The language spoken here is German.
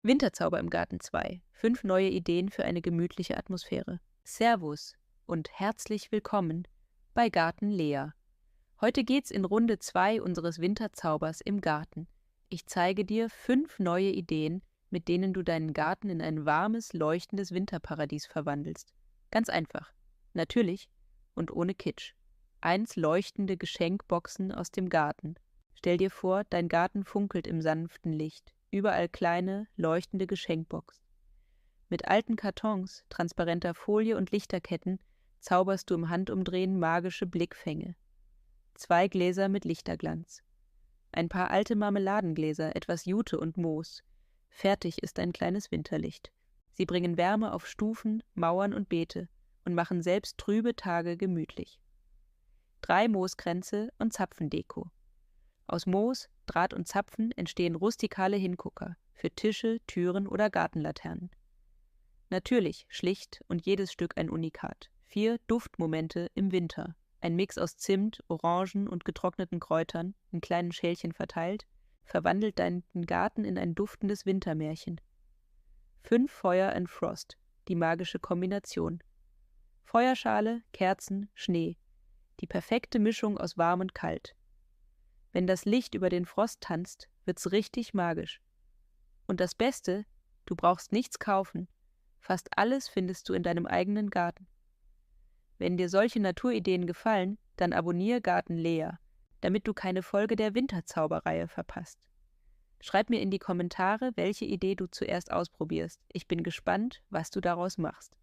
Winterzauber im Garten 2. 5 neue Ideen für eine gemütliche Atmosphäre. Servus und herzlich willkommen bei Garten Lea. Heute geht's in Runde 2 unseres Winterzaubers im Garten. Ich zeige dir 5 neue Ideen, mit denen du deinen Garten in ein warmes, leuchtendes Winterparadies verwandelst. Ganz einfach. Natürlich und ohne Kitsch. 1 leuchtende Geschenkboxen aus dem Garten. Stell dir vor, dein Garten funkelt im sanften Licht. Überall kleine, leuchtende Geschenkboxen. Mit alten Kartons, transparenter Folie und Lichterketten zauberst du im Handumdrehen magische Blickfänge. 2 Gläser mit Lichterglanz. Ein paar alte Marmeladengläser, etwas Jute und Moos. Fertig ist ein kleines Winterlicht. Sie bringen Wärme auf Stufen, Mauern und Beete und machen selbst trübe Tage gemütlich. 3 Mooskränze und Zapfendeko. Aus Moos, Draht und Zapfen entstehen rustikale Hingucker für Tische, Türen oder Gartenlaternen. Natürlich, schlicht und jedes Stück ein Unikat. 4 Duftmomente im Winter. Ein Mix aus Zimt, Orangen und getrockneten Kräutern, in kleinen Schälchen verteilt, verwandelt deinen Garten in ein duftendes Wintermärchen. 5 Feuer and Frost, die magische Kombination. Feuerschale, Kerzen, Schnee. Die perfekte Mischung aus warm und kalt. Wenn das Licht über den Frost tanzt, wird's richtig magisch. Und das Beste, du brauchst nichts kaufen. Fast alles findest du in deinem eigenen Garten. Wenn dir solche Naturideen gefallen, dann abonniere Garten Lea, damit du keine Folge der Winterzauberreihe verpasst. Schreib mir in die Kommentare, welche Idee du zuerst ausprobierst. Ich bin gespannt, was du daraus machst.